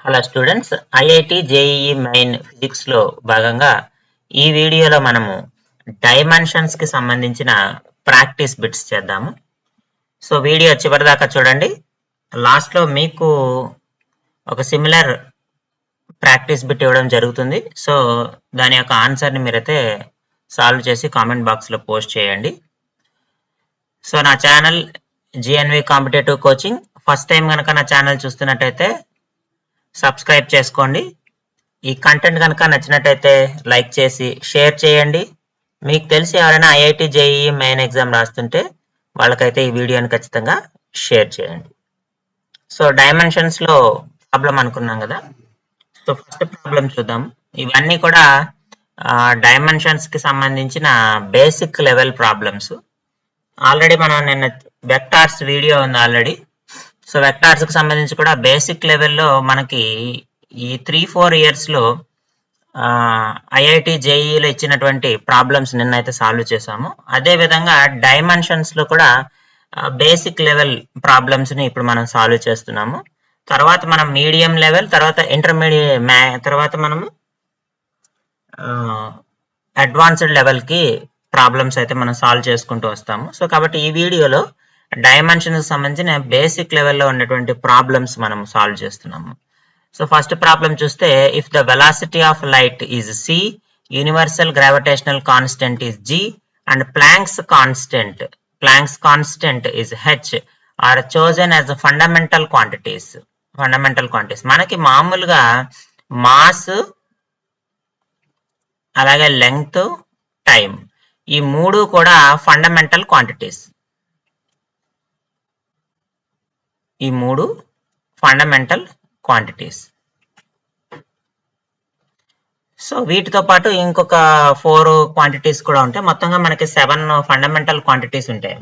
Hello students, IIT JEE main physics లో భాగంగా ఈ వీడియోలో మనము డైమెన్షన్స్ కి సంబంధించిన ప్రాక్టీస్ బిట్స్ చేద్దాము. సో వీడియో చివరిదాకా చూడండి. లాస్ట్ లో మీకు ఒక సిమిలర్ ప్రాక్టీస్ బిట్ ఇవ్వడం జరుగుతుంది. సో దాని యొక్క ఆన్సర్ ని మీరైతే సాల్వ్ చేసి కామెంట్ బాక్స్ లో పోస్ట్ చేయండి. సో నా channel GNV competitive coaching. First time కనుక నా ఛానల్ చూస్తున్నట్టయితే సబ్స్క్రైబ్ చేసుకోండి. ఈ కంటెంట్ కనుక నచ్చినట్టయితే లైక్ చేసి షేర్ చేయండి. మీకు తెలిసి ఎవరైనా ఐఐటి జేఈఈ మెయిన్ ఎగ్జామ్ రాస్తుంటే వాళ్ళకైతే ఈ వీడియోని ఖచ్చితంగా షేర్ చేయండి. సో డైమెన్షన్స్ లో ప్రాబ్లం అనుకున్నాం కదా. సో ఫస్ట్ ప్రాబ్లం చూద్దాం. ఇవన్నీ కూడా డైమెన్షన్స్ కి సంబంధించిన బేసిక్ లెవెల్ ప్రాబ్లమ్స్. ఆల్రెడీ మనం నిన్న వెక్టార్స్ వీడియో ఉంది ఆల్రెడీ. సో వెక్టార్స్ కి సంబంధించి కూడా బేసిక్ లెవెల్లో మనకి ఈ 3-4 ఇయర్స్ లో ఐఐటి జేఈలో ఇచ్చినటువంటి ప్రాబ్లమ్స్ నిన్నైతే సాల్వ్ చేసాము. అదే విధంగా డైమెన్షన్స్ లో కూడా బేసిక్ లెవెల్ ప్రాబ్లమ్స్ ని ఇప్పుడు మనం సాల్వ్ చేస్తున్నాము. తర్వాత మనం మీడియం లెవెల్, తర్వాత ఇంటర్మీడియట్, తర్వాత మనము అడ్వాన్స్డ్ లెవెల్ కి ప్రాబ్లమ్స్ అయితే మనం సాల్వ్ చేసుకుంటూ వస్తాము. సో కాబట్టి ఈ వీడియోలో డైమెన్షన్స్ సంబంధించిన బేసిక్ లెవెల్లో ఉన్నటువంటి ప్రాబ్లమ్స్ మనం సాల్వ్ చేస్తున్నాము. సో ఫస్ట్ ప్రాబ్లం చూస్తే, if the velocity of light is c, universal gravitational constant is g and Planck's constant is h are chosen as fundamental quantities. మనకి మామూలుగా మాస్, అలాగే లెంగ్త్, టైం, ఈ మూడు కూడా ఫండమెంటల్ క్వాంటిటీస్. సో వీటితో పాటు ఇంకొక 4 క్వాంటిటీస్ కూడా ఉంటాయి. మొత్తంగా మనకి 7 ఫండమెంటల్ క్వాంటిటీస్ ఉంటాయి.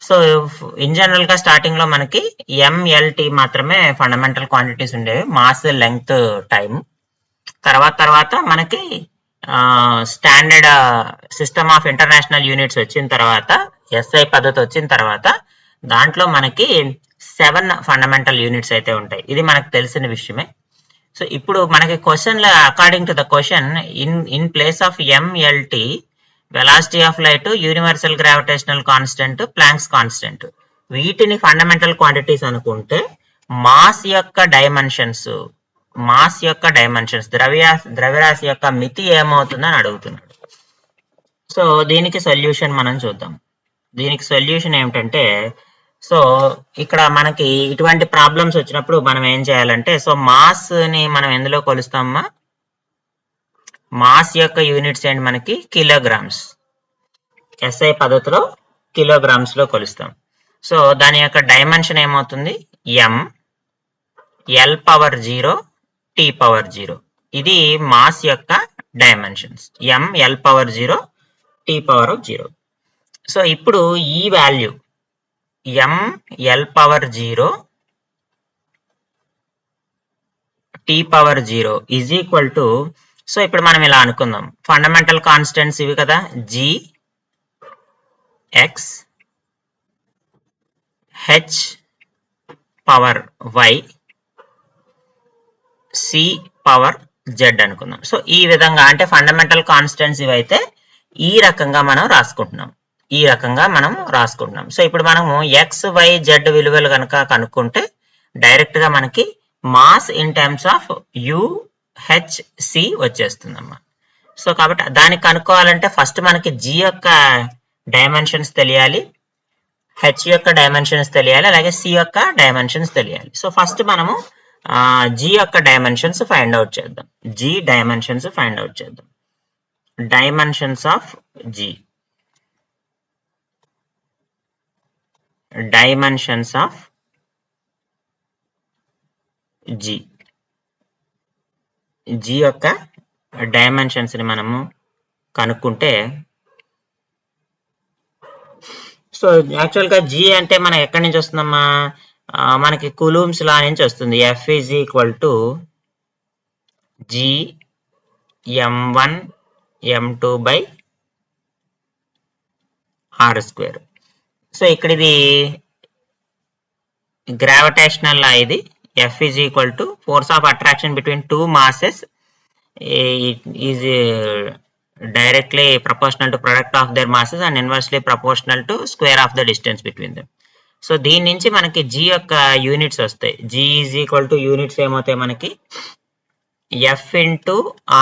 సో ఇన్ జనరల్ గా స్టార్టింగ్ లో మనకి ఎంఎల్టీ మాత్రమే ఫండమెంటల్ క్వాంటిటీస్ ఉండేవి, మాస్, లెంగ్త్, టైం. తర్వాత మనకి standard system of international units వచ్చిన తర్వాత, ఎస్ఐ పద్ధతి వచ్చిన తర్వాత దాంట్లో మనకి 7 ఫండమెంటల్ యూనిట్స్ అయితే ఉంటాయి. ఇది మనకు తెలిసిన విషయమే. సో ఇప్పుడు మనకి question according to the question, in place of MLT, velocity of light, universal gravitational constant, planks constant, వీటిని ఫండమెంటల్ క్వాంటిటీస్ అనుకుంటే మాస్ యొక్క డైమెన్షన్స్, ద్రవ్యరాశి యొక్క మితి ఏమవుతుందని అడుగుతున్నాడు. సో దీనికి సొల్యూషన్ మనం చూద్దాం. దీనికి సొల్యూషన్ ఏమిటంటే, సో ఇక్కడ మనకి ఇటువంటి ప్రాబ్లమ్స్ వచ్చినప్పుడు మనం ఏం చేయాలంటే, సో మాస్ ని మనం ఎందులో కొలుస్తామా, మాస్ యొక్క యూనిట్స్ ఏంటి మనకి కిలోగ్రామ్స్, ఎస్ఐ పద్ధతిలో కిలోగ్రామ్స్ లో కొలుస్తాం. సో దాని యొక్క డైమెన్షన్ ఏమవుతుంది, m, l⁻0, t⁻0. ఇది మాస్ యొక్క dimensions, m, l⁻0, t⁻0. So ఇప్పుడు ఈ value m, l⁻0, t⁻0 is equal to, so ఇప్పుడు మనం ఇలా అనుకుందాం, ఫండమెంటల్ కాన్స్టెంట్స్ ఇవి కదా, g, x, h power y, c power z అనుకుందాం. సో ఈ విధంగా, అంటే ఫండమెంటల్ కాన్స్టెంట్స్ ఇవైతే ఈ రకంగా మనం రాసుకుంటున్నాం. సో ఇప్పుడు మనము x, y, z విలువలు కనుక కనుక్కుంటే డైరెక్ట్ గా మనకి mass in terms of u, h, c వచ్చేస్తుందమ్మా. సో కాబట్టి దానికి కనుక్కోవాలంటే ఫస్ట్ మనకి g యొక్క డైమెన్షన్స్ తెలియాలి, h యొక్క డైమెన్షన్స్ తెలియాలి, అలాగే c యొక్క డైమెన్షన్స్ తెలియాలి. సో ఫస్ట్ మనము g యొక్క డైమెన్షన్స్ ఫైండ్ అవుట్ చేద్దాం. డైమెన్షన్స్ ఆఫ్ g, g యొక్క డైమెన్షన్స్ ని మనము కనుక్కుంటే, సో యాక్చువల్ గా g అంటే మనకి ఎక్కడి నుంచి వస్తుందమ్మా, మనకి కులూమ్స్ లా నుంచి వస్తుంది. F is equal to g m1 m2 by r². So ఇక్కడ ఇది గ్రావిటేషనల్ లా, ఇది F is equal to force of attraction between two masses. It is directly proportional to product of their masses and inversely proportional to square of the distance between them. So దీని నుంచి మనకి G యొక్క units వస్తాయి. G is equal to units ఏమవుతాయి మనకి F into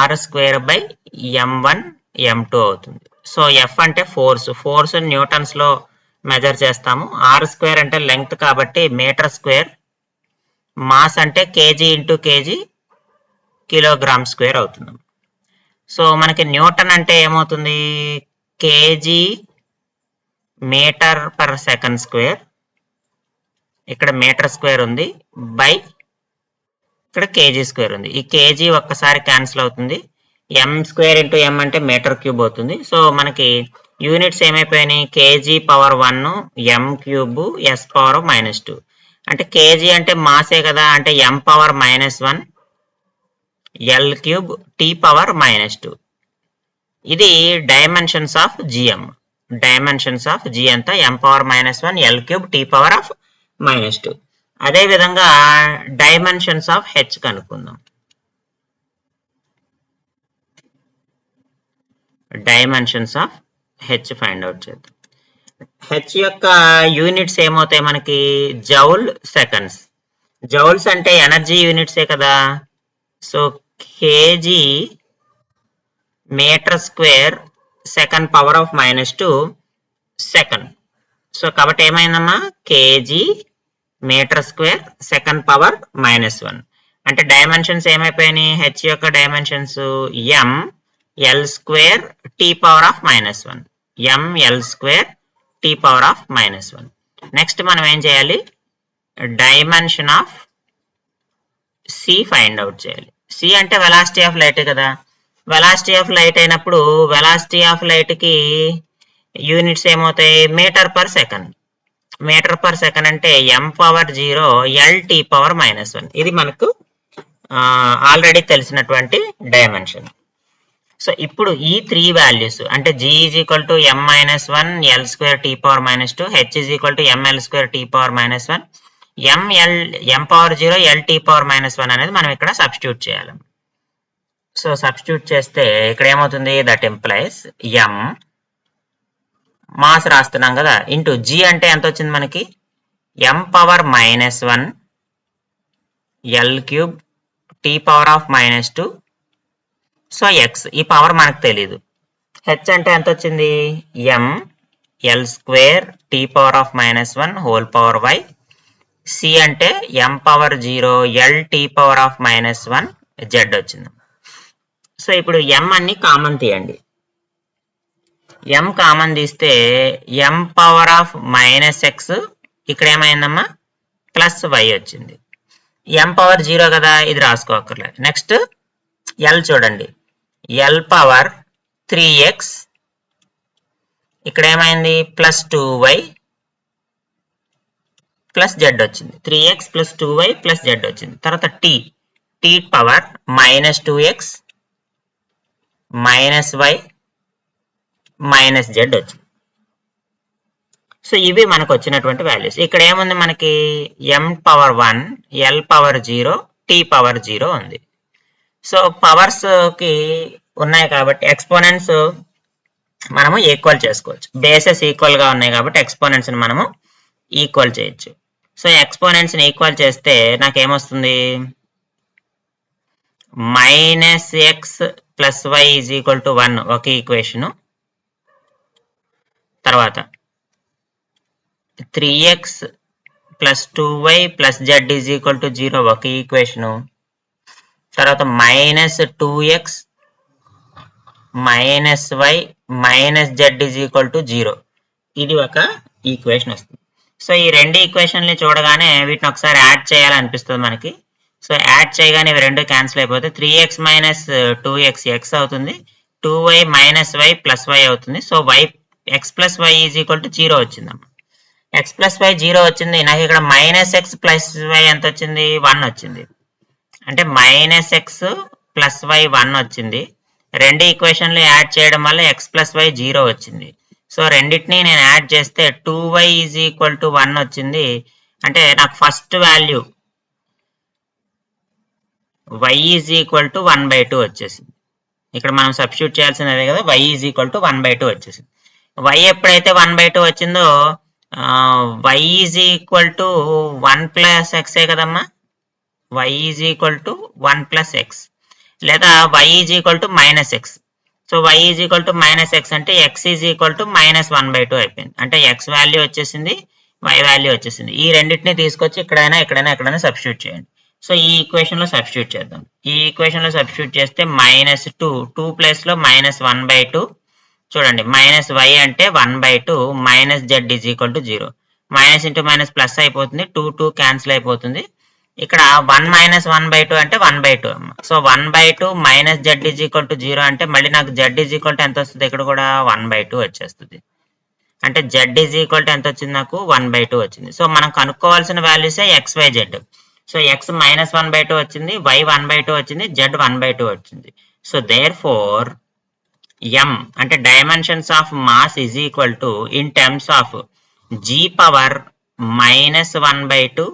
R square by M1 M2 అవుతుంది. So F అంటే force newtons లో మెజర్ చేస్తాము. R స్క్వేర్ అంటే లెంగ్త్ కాబట్టి మీటర్ స్క్వేర్, మాస్ అంటే kg into kg kilogram square అవుతుంది. సో మనకి న్యూటన్ అంటే ఏమవుతుంది kg metre per second square, ఇక్కడ మీటర్ స్క్వేర్ ఉంది, బై ఇక్కడ కేజీ స్క్వేర్ ఉంది. ఈ కేజీ ఒక్కసారి క్యాన్సిల్ అవుతుంది, ఎం స్క్వేర్ ఇంటూ ఎం అంటే మీటర్ క్యూబ్ అవుతుంది. సో మనకి యూనిట్స్ ఏమైపోయినాయి KG power 1 M cube S power -2. అంటే కేజీ అంటే మాసే కదా, అంటే M power -1 L cube T power -2. ఇది dimensions of GM. Dimensions of G ఎంత M power -1 L cube T power of -2. అదే విధంగా డైమెన్షన్స్ ఆఫ్ హెచ్ కనుక్కుందాం. Dimensions of H find out చేద్దాం. హెచ్ యొక్క యూనిట్స్ ఏమవుతాయి మనకి జౌల్ సెకండ్స్. జౌల్స్ అంటే ఎనర్జీ యూనిట్సే కదా. So kg metre square second power of -2 second. So కాబట్టి ఏమైందమ్మా kg metre square second power -1. అంటే డైమెన్షన్స్ ఏమైపోయినాయి హెచ్ యొక్క dimensions M L square T power of -1 M L square T power of -1. Next మనం ఏం చేయాలి dimension of C find out చేయాలి. C అంటే వెలాసిటీ ఆఫ్ లైట్ కదా. వెలాసిటీ ఆఫ్ లైట్ అయినప్పుడు వెలాసిటీ ఆఫ్ లైట్ కి యూనిట్స్ ఏమవుతాయి metre per second. Metre per second అంటే M power 0 L T power -1. ఇది మనకు ఆల్రెడీ తెలిసినటువంటి డైమెన్షన్. సో ఇప్పుడు ఈ 3 వాల్యూస్ అంటే G is equal to m-1 L square t power -2, H is equal to ml square t power -1, m power 0 L t power -1 అనేది మనం ఇక్కడ substitute చేయాలి. సో సబ్స్టిట్యూట్ చేస్తే ఇక్కడ ఏమవుతుంది దట్ ఇంప్లైస్ m మాస్ రాస్తున్నాం కదా ఇంటూ G అంటే ఎంత వచ్చింది మనకి m power -1 L cube t power of -2. So X ఈ పవర్ మనకు తెలీదు. హెచ్ అంటే ఎంత వచ్చింది M L square T power of -1 whole power Y. C అంటే M power 0 L T power of -1 Z వచ్చింది. సో ఇప్పుడు ఎం అన్ని కామన్ తీయండి. ఎం కామన్ తీస్తే ఎం పవర్ ఆఫ్ -x ఇక్కడ ఏమైందమ్మా +y వచ్చింది. ఎం పవర్ 0 కదా ఇది రాసుకోకర్లేదు. నెక్స్ట్ ఎల్ చూడండి ఎల్ పవర్ 3x ఇక్కడ ఏమైంది +2y +z వచ్చింది. 3x + 2y + z వచ్చింది. తర్వాత t power -2x -y -z వచ్చింది. సో ఇవి మనకు వచ్చినటువంటి వాల్యూస్. ఇక్కడ ఏముంది మనకి m power 1 l power 0 t power 0 ఉంది. సో పవర్స్ కి ఉన్నాయి కాబట్టి ఎక్స్పోనెంట్స్ మనము ఈక్వల్ చేసుకోవచ్చు. బేసెస్ ఈక్వల్ గా ఉన్నాయి కాబట్టి ఎక్స్పోనెంట్స్ ని మనము ఈక్వల్ చేయొచ్చు. సో ఎక్స్పోనెంట్స్ ని ఈక్వల్ చేస్తే నాకేమొస్తుంది -x + y = 1 ఒక ఈక్వేషన్. తర్వాత 3x + 2y + z = 0 ఒక ఈక్వేషన్. తర్వాత -2x -y -z = 0 ఇది ఒక ఈక్వేషన్ వస్తుంది. సో ఈ రెండు ఈక్వేషన్లు చూడగానే వీటిని ఒకసారి యాడ్ చేయాలనిపిస్తుంది మనకి. సో యాడ్ చేయగానే ఇవి రెండు క్యాన్సిల్ అయిపోతే 3x - 2x x అవుతుంది, 2y - y + y అవుతుంది. సో x + y = 0 వచ్చిందమ్మా. x + y 0 వచ్చింది. నాకు ఇక్కడ -x + y ఎంత వచ్చింది 1 వచ్చింది. అంటే -x + y 1 వచ్చింది. రెండు ఈక్వేషన్లు యాడ్ చేయడం వల్ల x + y 0 వచ్చింది. సో రెండింటిని నేను యాడ్ చేస్తే 2y = 1 వచ్చింది. అంటే నాకు first value y is equal to 1/2 వచ్చేసింది. ఇక్కడ మనం సబ్స్టిట్యూట్ చేయాల్సినదే కదా, y ఈజ్ ఈక్వల్ టు 1/2 వచ్చేసింది. y ఎప్పుడైతే 1/2 వచ్చిందో y is equal to 1 plus ఎక్సే కదమ్మా, y is equal to 1 plus X, లేదా y is equal to minus X. So y is equal to minus X అంటే x is equal to minus 1/2 అయిపోయింది. అంటే x value వచ్చేసింది, y value వచ్చేసింది. ఈ రెండింటిని తీసుకొచ్చి ఎక్కడైనా సబ్స్టిట్యూట్ చేయండి. సో ఈ ఈక్వేషన్ లో సబ్స్టిట్యూట్ చేద్దాం. ఈ ఈక్వేషన్ లో సబ్స్టిట్యూట్ చేస్తే -2 ప్లేస్ లో -1/2, చూడండి మైనస్ y అంటే 1/2 minus z is equal to 0. Minus into minus plus అయిపోతుంది, 2 క్యాన్సిల్ అయిపోతుంది. ఇక్కడ 1 మైనస్ 1/2 అంటే 1/2 అమ్మ. So 1/2 minus z is equal to 0 అంటే మళ్ళీ నాకు z ఈజ్ ఈక్వల్ టు ఎంత వస్తుంది, ఇక్కడ కూడా 1/2 వచ్చేస్తుంది. అంటే z ఈజ్ ఈక్వల్ టు ఎంత వచ్చింది, నాకు 1/2 వచ్చింది. సో మనం కనుక్కోవాల్సిన వాల్యూసే XYZ. సో x -1/2 వచ్చింది, y 1/2 వచ్చింది, z 1/2 వచ్చింది. సో దేర్ ఫోర్ m అంటే dimensions of mass is equal to in terms of g power -1/2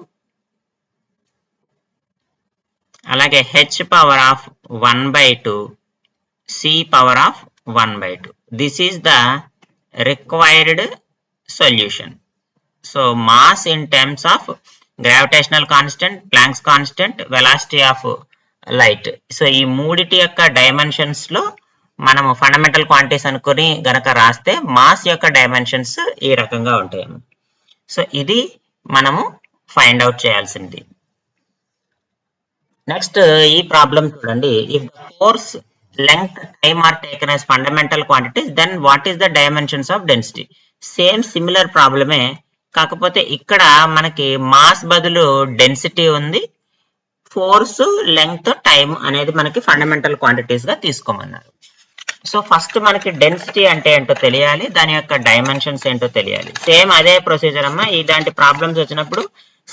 అలాగే h power of 1/2 c power of 1/2. This is the required solution. So mass in terms of gravitational constant, planks constant, velocity of light. So ఈ మూడిటి యొక్క dimensions లో మనము fundamental quantities అనుకుని గనక రాస్తే mass యొక్క dimensions ఈ రకంగా ఉంటాయి. సో ఇది మనము ఫైండ్ అవుట్ చేయాల్సింది. నెక్స్ట్ ఈ ప్రాబ్లం చూడండి. If the force, length, time are taken as fundamental quantities, then what is the dimensions of density. Same similar ప్రాబ్లమే, కాకపోతే ఇక్కడ మనకి మాస్ బదులు డెన్సిటీ ఉంది, ఫోర్స్, లెంగ్త్, టైమ్ అనేది మనకి ఫండమెంటల్ క్వాంటిటీస్ గా తీసుకోమన్నారు. సో ఫస్ట్ మనకి డెన్సిటీ అంటే ఏంటో తెలియాలి, దాని యొక్క డైమెన్షన్స్ ఏంటో తెలియాలి. సేమ్ అదే ప్రొసీజర్ అమ్మా. ఇలాంటి ప్రాబ్లమ్స్ వచ్చినప్పుడు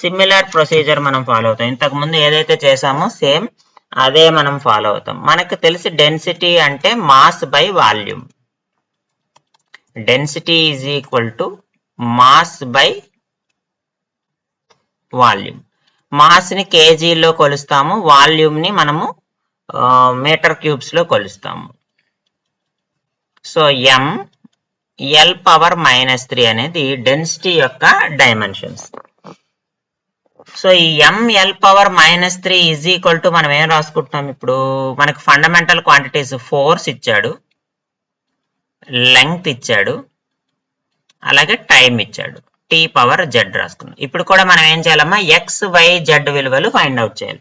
సిమిలర్ ప్రొసీజర్ మనం ఫాలో అవుతాం. ఇంతకు ముందు ఏదైతే చేసామో సేమ్ అదే మనం ఫాలో అవుతాం. మనకు తెలిసి డెన్సిటీ అంటే mass by volume. Density is equal to mass by volume. Mass ని కేజీలో కొలుస్తాము, వాల్యూమ్ ని మనము మీటర్ క్యూబ్స్ లో కొలుస్తాము. సో m l పవర్ -3 అనేది డెన్సిటీ యొక్క డైమెన్షన్స్. సో ఈ m l power -3 is equal to మనం ఏం రాసుకుంటున్నాం ఇప్పుడు, మనకు ఫండమెంటల్ క్వాంటిటీస్ ఫోర్స్ ఇచ్చాడు, లెంగ్త్ ఇచ్చాడు, అలాగే టైం ఇచ్చాడు, t పవర్ z రాసుకున్నాం. ఇప్పుడు కూడా మనం ఏం చేయాలమ్మా, XYZ విలువలు ఫైండ్ అవుట్ చేయాలి.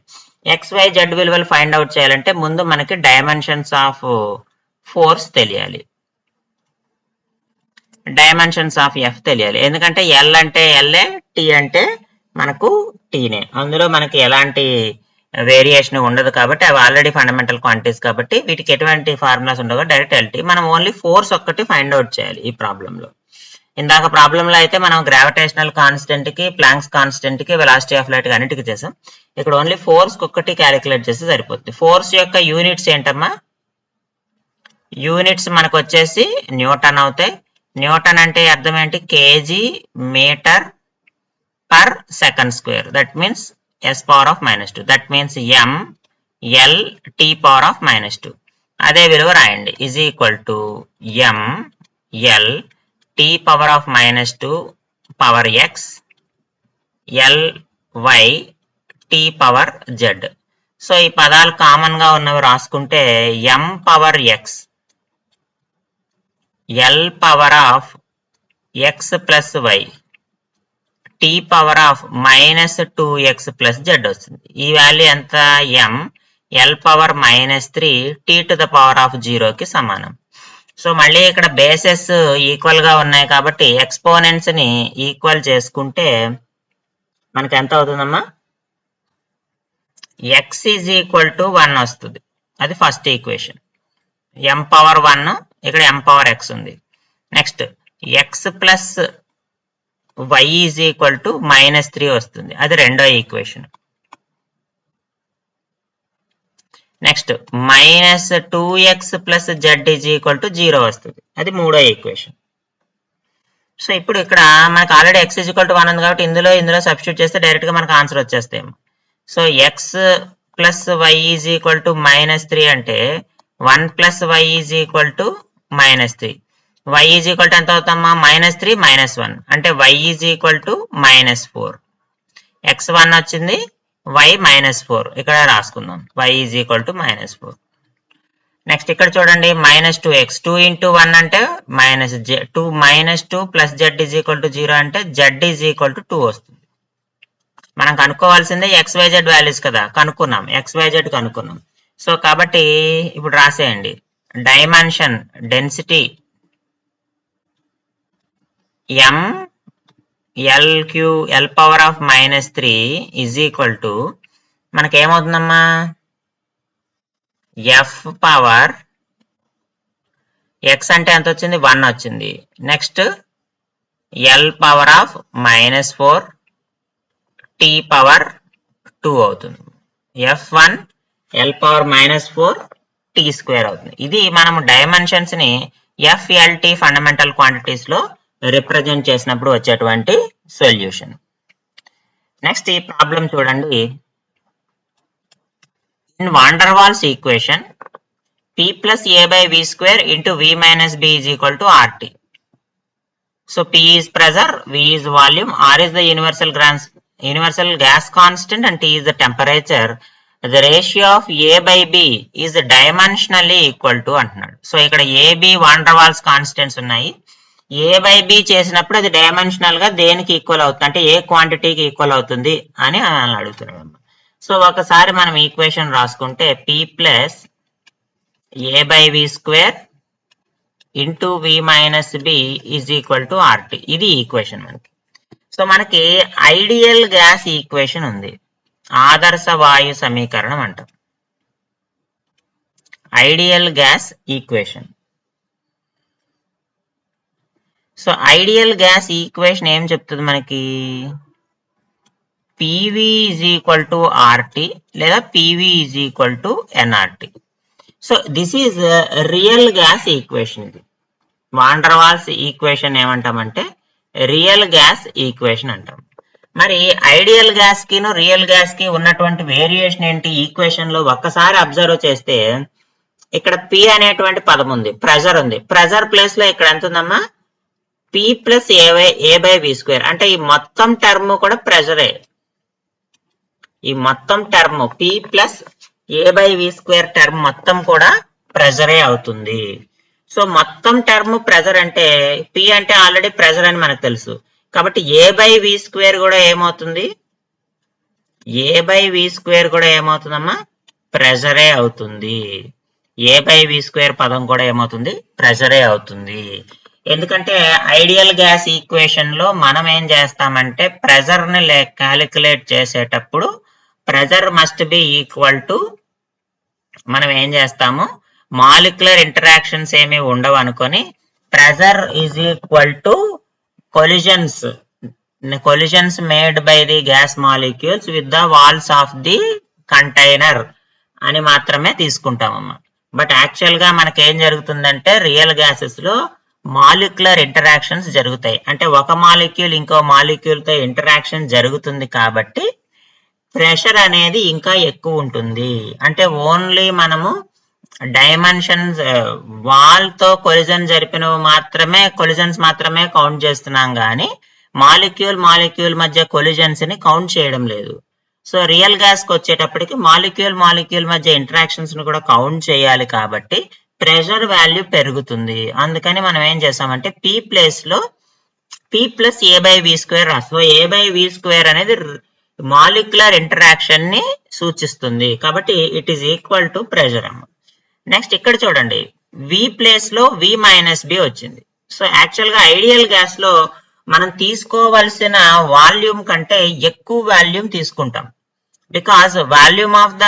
XYZ విలువలు ఫైండ్ అవుట్ చేయాలంటే ముందు మనకి డైమెన్షన్స్ ఆఫ్ ఫోర్స్ తెలియాలి, డైమెన్షన్స్ ఆఫ్ F తెలియాలి. ఎందుకంటే L అంటే L, T అంటే మనకు టీనే, అందులో మనకి ఎలాంటి వేరియేషన్ ఉండదు కాబట్టి అవి ఆల్రెడీ ఫండమెంటల్ క్వాంటిటీస్ కాబట్టి వీటికి ఎటువంటి ఫార్ములాస్ ఉండవు, డైరెక్ట్ LT. మనం ఓన్లీ ఫోర్స్ ఒక్కటి ఫైండ్ అవుట్ చేయాలి ఈ ప్రాబ్లంలో. ఇందాక ప్రాబ్లంలో అయితే మనం గ్రావిటేషనల్ కాన్స్టెంట్ కి, ప్లాంక్స్ కాన్స్టెంట్ కి, వెలాసిటీ ఆఫ్ లైట్ అన్నిటికీ చేసాం. ఇక్కడ ఓన్లీ ఫోర్స్ ఒక్కటి క్యాలిక్యులేట్ చేస్తే సరిపోతుంది. ఫోర్స్ యొక్క యూనిట్స్ ఏంటమ్మా, యూనిట్స్ మనకు వచ్చేసి న్యూటన్ అవుతాయి. న్యూటన్ అంటే అర్థం ఏంటి, kg metre per second square. That means s power of -2. That means m l t power of -2. అదే విలువ రాయండి, is equal to m l t power of -2 power x l y t power z. So ఈ పదాలు common గా ఉన్నవి రాసుకుంటే m power x l power of x plus y t power of -2x plus z వస్తుంది. ఈ value ఎంత, m l power -3 t to the power of 0 కి సమానం. సో మళ్ళీ ఇక్కడ బేసెస్ ఈక్వల్ గా ఉన్నాయి కాబట్టి ఎక్స్పోనెంట్స్ ని ఈక్వల్ చేసుకుంటే మనకి ఎంత అవుతుందమ్మా, x ఈజ్ ఈక్వల్ టు 1 వస్తుంది. అది ఫస్ట్ ఈక్వేషన్. m పవర్ 1, ఇక్కడ m పవర్ x ఉంది. Next x plus y is equal to -3 వస్తుంది. అది రెండో equation. Next -2x plus z is equal to 0 వస్తుంది. అది మూడో ఈక్వేషన్. సో ఇప్పుడు ఇక్కడ మనకు already x is equal to 1 ఉంది కాబట్టి ఇందులో సబ్స్టిట్యూట్ చేస్తే డైరెక్ట్ గా మనకు ఆన్సర్ వచ్చేస్తాయేమో. So x plus Y is equal to -3 అంటే 1 plus Y is equal to -3. Y is equal to ఎంత అవుతామా? -3 -1 అంటే why is equal to -4. x1 వచ్చింది, y -4 ఇక్కడ రాసుకుందాం. y is equal to -4. Next ఇక్కడ చూడండి -2x 2 into 1 అంటే -2 plus z is equal to 0 అంటే z is equal to 2 వస్తుంది. మనం కనుక్కోవాల్సిందే xyz వాల్యూస్ కదా, కనుక్కున్నాం, xyz కనుక్కున్నాం. సో కాబట్టి ఇప్పుడు రాసేయండి, dimension density m l power of -3 is equal to మనకి ఏమవుతుందమ్మా? f పవర్ x అంటే ఎంత వచ్చింది? 1 వచ్చింది. Next l power of -4 t power 2 అవుతుంది. f1 l power -4 t square అవుతుంది. ఇది మనము డైమెన్షన్స్ ని FLT ఫండమెంటల్ క్వాంటిటీస్ లో రిప్రజెంట్ చేసినప్పుడు వచ్చేటువంటి సొల్యూషన్. నెక్స్ట్ ఈ ప్రాబ్లం చూడండి. In van der Waals equation, P plus A by V square into V minus B is equal to RT. So P is pressure, V is volume, R is the universal gas constant and T is the temperature. The ratio of A by B is dimensionally equal to అంటున్నాడు. So ఇక్కడ AB van der Waals constants ఉన్నాయి. A by B చేసినప్పుడు అది dimensional గా దేనికి equal అవుతుంది అంటే ఏ క్వాంటిటీకి ఈక్వల్ అవుతుంది అని అడుగుతున్నాడు. సో ఒకసారి మనం ఈక్వేషన్ రాసుకుంటే P plus A by V square into V minus B is equal to RT. ఇది ఈక్వేషన్ మనకి. సో మనకి ఐడియల్ గ్యాస్ ఈక్వేషన్ ఉంది, ఆదర్శ వాయు సమీకరణం అంటాం. Ideal gas equation. So ideal gas equation ఏం చెప్తుంది మనకి? PV is equal to RT లేదా PV is equal to nRT. So this is real gas equation. ఇది వాన్ డర్ వాల్స్ ఈక్వేషన్ ఏమంటామంటే రియల్ గ్యాస్ ఈక్వేషన్ అంటాం. మరి ఐడియల్ గ్యాస్ కి real gas కి ఉన్నటువంటి వేరియేషన్ ఏంటి ఈక్వేషన్ లో ఒక్కసారి అబ్జర్వ్ చేస్తే, ఇక్కడ P అనేటువంటి పదం ఉంది, ప్రెజర్ ఉంది. ప్రెజర్ ప్లేస్ లో ఇక్కడ ఎంత ఉందమ్మా? P plus A by V square అంటే ఈ మొత్తం టర్మ్ కూడా ప్రెజరే. ఈ మొత్తం term P plus A by V square term మొత్తం కూడా ప్రెజరే అవుతుంది. సో మొత్తం టర్మ్ ప్రెజర్ అంటే P అంటే ఆల్రెడీ ప్రెజర్ అని మనకు తెలుసు, కాబట్టి A బై V స్క్వేర్ కూడా ఏమవుతుంది? A బై V స్క్వేర్ కూడా ఏమవుతుందమ్మా? ప్రెజరే అవుతుంది. A బై V స్క్వేర్ పదం కూడా ఏమవుతుంది? ప్రెజరే అవుతుంది. ఎందుకంటే ఐడియల్ గ్యాస్ ఈక్వేషన్ లో మనం ఏం చేస్తామంటే ప్రెజర్ ని క్యాలిక్యులేట్ చేసేటప్పుడు pressure must be equal to, మనం ఏం చేస్తాము, మాలిక్యులర్ ఇంటరాక్షన్స్ ఏమి ఉండవు అనుకొని pressure is equal to collisions made by the gas molecules with the walls of the container అని మాత్రమే తీసుకుంటామమ్మా. బట్ యాక్చువల్ గా మనకేం జరుగుతుందంటే రియల్ గ్యాసెస్ లో మాలిక్యులర్ ఇంటరాక్షన్స్ జరుగుతాయి. అంటే ఒక మాలిక్యూల్ ఇంకో మాలిక్యూల్ తో ఇంటరాక్షన్ జరుగుతుంది కాబట్టి ప్రెషర్ అనేది ఇంకా ఎక్కువ ఉంటుంది. అంటే ఓన్లీ మనము డైమెన్షన్స్ వాల్ తో కొలిజన్స్ మాత్రమే కౌంట్ చేస్తున్నాం కానీ మాలిక్యూల్ మధ్య కొలిజన్స్ ని కౌంట్ చేయడం లేదు. సో రియల్ గ్యాస్ కి వచ్చేటప్పటికి మాలిక్యూల్ మధ్య ఇంటరాక్షన్స్ ను కూడా కౌంట్ చేయాలి కాబట్టి ప్రెషర్ వాల్యూ పెరుగుతుంది. అందుకని మనం ఏం చేస్తామంటే P ప్లేస్ లో P plus A by V square రాస్తాం. A బై V స్క్వేర్ అనేది మాలిక్యులర్ ఇంటరాక్షన్ ని సూచిస్తుంది కాబట్టి it is equal to pressure అమ్మ. నెక్స్ట్ ఇక్కడ చూడండి, V ప్లేస్ లో V మైనస్ B వచ్చింది. సో యాక్చువల్ గా ఐడియల్ గ్యాస్ లో మనం తీసుకోవలసిన వాల్యూమ్ కంటే ఎక్కువ వాల్యూమ్ తీసుకుంటాం. Because volume of the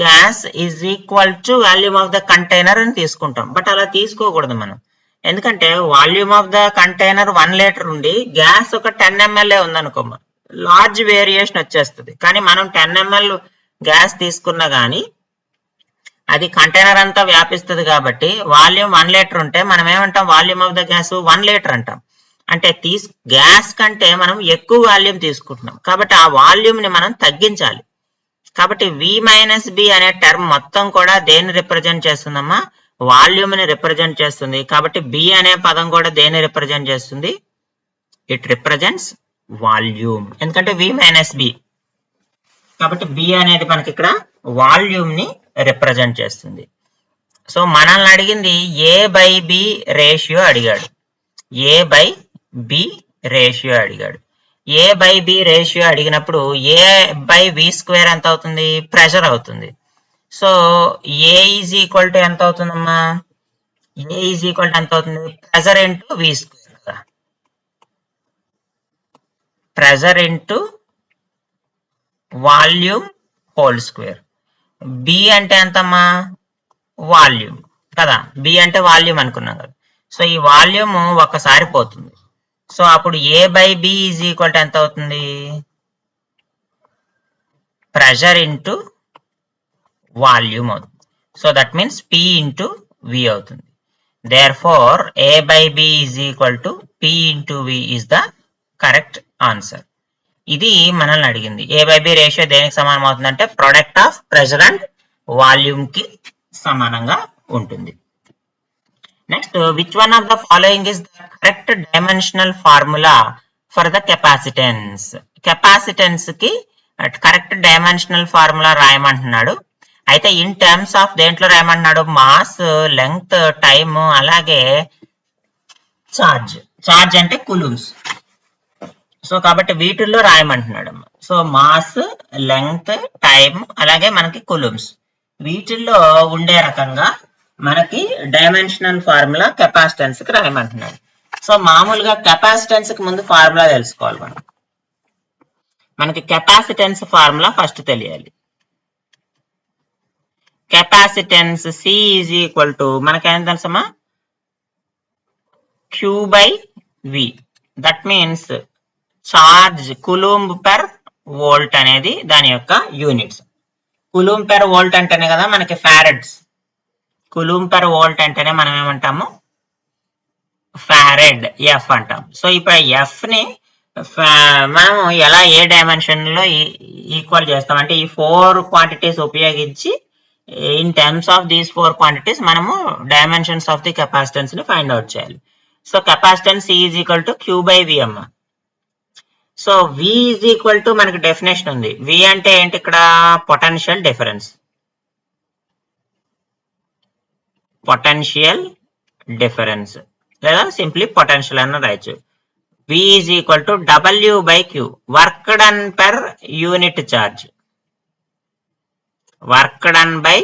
gas is equal to volume of the container అని తీసుకుంటాం. బట్ అలా తీసుకోకూడదు మనం, ఎందుకంటే volume of the container 1 litre ఉండి గ్యాస్ ఒక 10 ml ఉందనుకోమ్మా, లార్జ్ వేరియేషన్ వచ్చేస్తుంది. కానీ మనం 10 ml గ్యాస్ తీసుకున్నా కానీ అది కంటైనర్ అంతా వ్యాపిస్తుంది కాబట్టి వాల్యూమ్ 1 లీటర్ ఉంటే మనం ఏమంటాం? Volume of the gas 1 litre అంటాం. అంటే గ్యాస్ కంటే మనం ఎక్కువ వాల్యూమ్ తీసుకుంటున్నాం కాబట్టి ఆ వాల్యూమ్ ని మనం తగ్గించాలి. కాబట్టి వి మైనస్ బి అనే టర్మ్ మొత్తం కూడా దేన్ని రిప్రజెంట్ చేస్తుందమ్మా? వాల్యూమ్ ని రిప్రజెంట్ చేస్తుంది. కాబట్టి బి అనే పదం కూడా దేన్ని రిప్రజెంట్ చేస్తుంది? ఇట్ రిప్రజెంట్స్ వాల్యూమ్, ఎందుకంటే వి మైనస్ బి. కాబట్టి బి అనేది మనకి ఇక్కడ వాల్యూమ్ ని రిప్రజెంట్ చేస్తుంది. సో మనల్ని అడిగింది ఏ బై బి రేషియో అడిగాడు. ఏ బై బి రేషియో అడిగాడు. ఏ బై బి రేషియో అడిగినప్పుడు ఏ బై వి స్క్వేర్ ఎంత అవుతుంది? ప్రెషర్ అవుతుంది. So a is equal to ఎంత అవుతుందమ్మా? ఏ ఈజ్ ఈక్వల్ టు ఎంత అవుతుంది? ప్రెషర్ ఇంటూ వి స్క్వేర్ కదా. Pressure into volume whole square. B అంటే ఎంతమ్మా? వాల్యూమ్ కదా. బి అంటే వాల్యూమ్ అనుకున్నాం కదా. సో ఈ వాల్యూమ్ ఒక్కసారి పోతుంది. సో అప్పుడు A by B is equal to ఎంత అవుతుంది? ప్రెషర్ ఇంటూ వాల్యూమ్ అవుతుంది. So that means P into V అవుతుంది. Therefore A by B is equal to P into V is the correct answer. ఇది మనల్ని అడిగింది. ఏ by B ratio దేనికి సమానం అవుతుందంటే product of pressure and volume కి సమానంగా ఉంటుంది. Next, which one of the following is the correct dimensional formula for the capacitance? Capacitance కి కరెక్ట్ డైమెన్షనల్ ఫార్ములా రాయమంటున్నాడు. అయితే ఇన్ టర్మ్స్ ఆఫ్ దేంట్లో రాయమంటున్నాడు? మాస్, లెంగ్త్, టైమ్, అలాగే చార్జ్. చార్జ్ అంటే coulombs. So కాబట్టి వీటిల్లో రాయమంటున్నాడు. సో మాస్, లెంగ్త్, టైమ్, అలాగే మనకి coulombs, వీటిల్లో ఉండే రకంగా మనకి డైమెన్షనల్ ఫార్ములా కెపాసిటెన్స్ కి రాయమంటున్నాడు. సో మామూలుగా కెపాసిటెన్స్ కి ముందు ఫార్ములా తెలుసుకోవాలి మనం. మనకి కెపాసిటెన్స్ ఫార్ములా ఫస్ట్ తెలియాలి. Capacitance C is equal to మనకేం తెలుసమ్మా? Q by V. That means charge coulomb per volt అనేది దాని యొక్క యూనిట్స్. కులూంబ్ పెర్ వోల్ట్ అంటేనే కదా మనకి ఫారెడ్స్. కులూంబ్ పెర్ వోల్ట్ అంటేనే మనం ఏమంటాము? ఫారెడ్, ఎఫ్ అంటాం. సో ఇప్పుడు ఎఫ్ ని మనం ఎలా ఏ డైమెన్షన్ లో ఈక్వల్ చేస్తాం అంటే ఈ 4 క్వాంటిటీస్ ఉపయోగించి in terms of these 4 quantities మనము డైమెన్షన్స్ ఆఫ్ ది కెపాసిటెన్స్ ని ఫైండ్ అవుట్ చేయాలి. So capacitance is equal to Q by V అమ్మ. So V is equal to మనకి డెఫినేషన్ ఉంది. వి అంటే ఏంటి? ఇక్కడ పొటెన్షియల్ డిఫరెన్స్. పొటెన్షియల్ డిఫరెన్స్ లేదా సింప్లీ పొటెన్షియల్ అన్న రాయొచ్చు. V is equal to W by Q, work done per unit charge. Work done by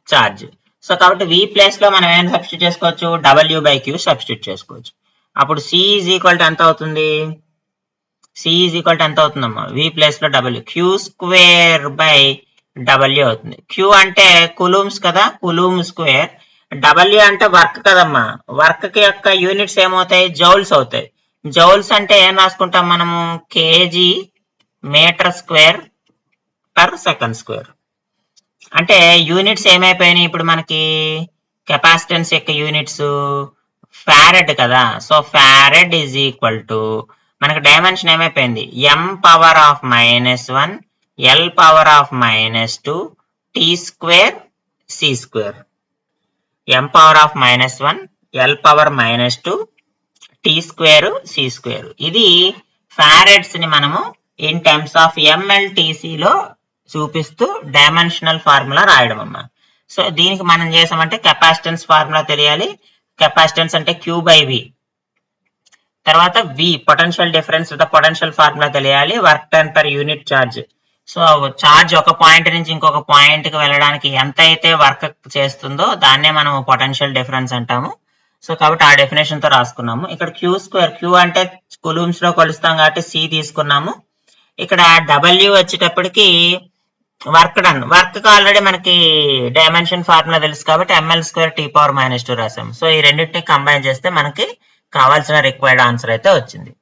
charge. So కాబట్టి వి ప్లేస్ లో మనం ఏం సబ్స్టిట్యూట్ చేసుకోవచ్చు? డబ్ల్యూ బై క్యూ సబ్స్టిట్యూట్ చేసుకోవచ్చు. అప్పుడు సి ఈజ్ ఈక్వల్ టు ఎంత అవుతుంది? సి ఈజ్ ఈక్వల్ టు ఎంత అవుతుందమ్మా? వి ప్లేస్ లో W, Q square by W అవుతుంది. క్యూ అంటే కులూమ్స్ కదా, కులూమ్ స్క్వేర్. డబ్ల్యూ అంటే వర్క్ కదమ్మా. వర్క్ కి యొక్క యూనిట్స్ ఏమవుతాయి? జౌల్స్ అవుతాయి. జౌల్స్ అంటే ఏం రాసుకుంటాం మనము? KG metre square per second square. అంటే యూనిట్స్ ఏమైపోయినాయి ఇప్పుడు మనకి? కెపాసిటెన్స్ యొక్క యూనిట్స్ ఫారెడ్ కదా. So farad is equal to మనకి డైమెన్షన్ ఏమైపోయింది? M power of -1 L power of -2 T square C square. M power of -1 L power -2 T square C square. ఇది farads ని మనము ఇన్ టర్మ్స్ ఆఫ్ ఎంఎల్టీసీ లో చూపిస్తూ dimensional formula రాయడం అమ్మా. So దీనికి మనం చేసామంటే కెపాసిటెన్స్ ఫార్ములా తెలియాలి. కెపాసిటెన్స్ అంటే క్యూ బై వి. తర్వాత వి పొటెన్షియల్ డిఫరెన్స్, పొటెన్షియల్ ఫార్ములా తెలియాలి. Work done per unit charge. So charge ఒక పాయింట్ నుంచి ఇంకొక పాయింట్ కి వెళ్ళడానికి ఎంత అయితే వర్క్ చేస్తుందో దాన్నే మనం పొటెన్షియల్ డిఫరెన్స్ అంటాము. సో కాబట్టి ఆ డెఫినేషన్ తో రాసుకున్నాము. ఇక్కడ క్యూ స్క్వేర్, క్యూ అంటే కులూమ్స్ లో కొలుస్తాం కాబట్టి సి తీసుకున్నాము. ఇక్కడ డబ్ల్యూ వచ్చేటప్పటికి వర్క్ డన్. వర్క్ కి ఆల్రెడీ మనకి డైమెన్షన్ ఫార్ములా తెలుసు కాబట్టి ఎంఎల్ స్క్వేర్ టీ పవర్ -2 రాసాము. సో ఈ రెండింటిని కంబైన్ చేస్తే మనకి కావాల్సిన రిక్వైర్డ్ ఆన్సర్ అయితే వచ్చింది.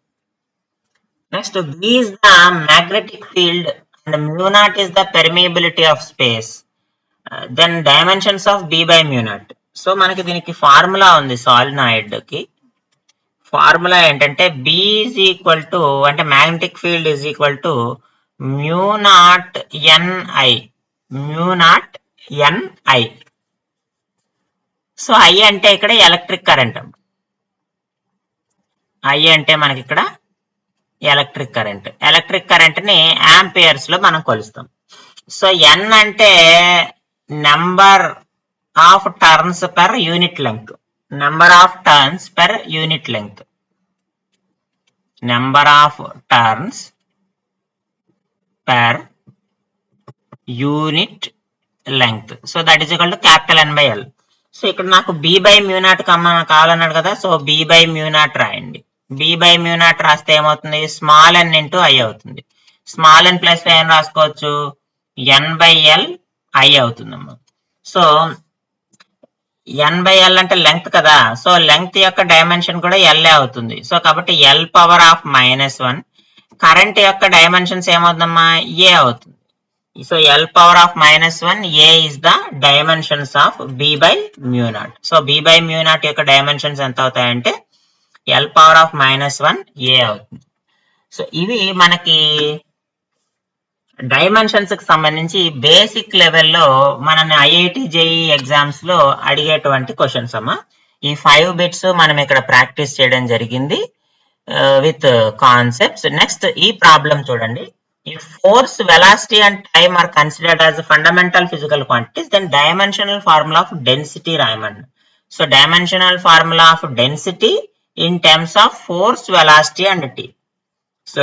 Next, B is the magnetic field and mu naught is the permeability of space. Then dimensions of B by mu naught. So మనకి దీనికి ఫార్ములా ఉంది. సాలినాయిడ్ కి ఫార్ములా ఏంటంటే B ఈజ్ ఈక్వల్ టు అంటే magnetic field is equal to mu naught N I, mu naught N I. So I అంటే ఇక్కడ electric current, I అంటే మనకి ఇక్కడ ఎలక్ట్రిక్ కరెంట్. ఎలక్ట్రిక్ కరెంట్ ని ఆంపియర్స్ లో మనం కొలుస్తాం. సో ఎన్ అంటే number of turns per unit length, number of turns per unit length, number of turns per unit length. So that is equal to capital N by L. So ఇక్కడ నాకు B by mu naught కావాలన్నాడు కదా, so B by mu naught రాయండి. B by mu naught రాస్తే ఏమవుతుంది, small n into I అవుతుంది. Small n plus ఏం రాసుకోవచ్చు, N by L I అవుతుందమ్మా. సో N by L అంటే లెంగ్త్ కదా, సో లెంగ్త్ యొక్క డైమెన్షన్ కూడా L అవుతుంది. సో కాబట్టి L పవర్ ఆఫ్ -1. కరెంట్ యొక్క డైమెన్షన్స్ ఏమవుతుందమ్మా, A అవుతుంది. So L power of -1, A is the dimensions of B by mu naught. So B by mu naught యొక్క డైమెన్షన్స్ ఎంత అవుతాయంటే L పవర్ ఆఫ్ -1 A అవుతుంది. So ఇవి మనకి డైమెన్షన్స్ కి సంబంధించి బేసిక్ లెవెల్లో మనని IIT JEE ఎగ్జామ్స్ లో అడిగేటువంటి క్వశ్చన్స్ అమ్మా. ఈ 5 బిట్స్ మనం ఇక్కడ ప్రాక్టీస్ చేయడం జరిగింది విత్ కాన్సెప్ట్స్. నెక్స్ట్ ఈ ప్రాబ్లం చూడండి. If force, velocity and time are considered as fundamental physical quantities, then dimensional formula of density రాయమని. So dimensional formula of density in terms of force, velocity and t. So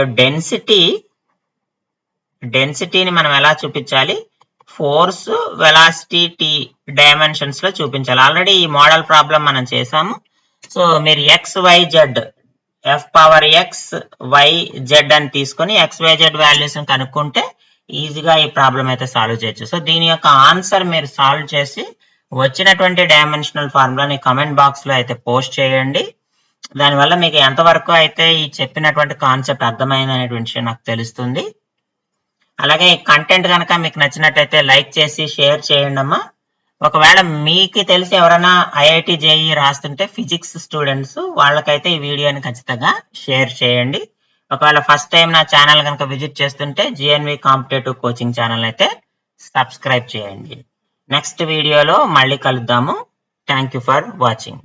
డెన్సిటీని మనం ఎలా చూపించాలి, force, velocity, tea dimensions లో చూపించాలి. Already ఈ model problem మనం చేసాము. So మీరు XYZ, F power X Y Z అని తీసుకొని XYZ వాల్యూస్ కనుక్కుంటే ఈజీగా ఈ ప్రాబ్లం అయితే సాల్వ్ చేయొచ్చు. సో దీని యొక్క ఆన్సర్ మీరు సాల్వ్ చేసి వచ్చినటువంటి డైమెన్షనల్ ఫార్ములాని కమెంట్ బాక్స్ లో అయితే పోస్ట్ చేయండి. దానివల్ల మీకు ఎంతవరకు అయితే ఈ చెప్పినటువంటి కాన్సెప్ట్ అర్థమైంది అనేటువంటి విషయం నాకు తెలుస్తుంది. అలాగే కంటెంట్ కనుక మీకు నచ్చినట్టయితే లైక్ చేసి షేర్ చేయండి అమ్మా. ఒకవేళ మీకు తెలిసి ఎవరైనా IIT JEE రాస్తుంటే ఫిజిక్స్ స్టూడెంట్స్, వాళ్ళకైతే ఈ వీడియోని ఖచ్చితంగా షేర్ చేయండి. ఒకవేళ ఫస్ట్ టైం నా ఛానల్ కనుక విజిట్ చేస్తుంటే GNV కాంపిటేటివ్ కోచింగ్ ఛానల్ అయితే సబ్స్క్రైబ్ చేయండి. నెక్స్ట్ వీడియోలో మళ్ళీ కలుద్దాము. Thank you for watching.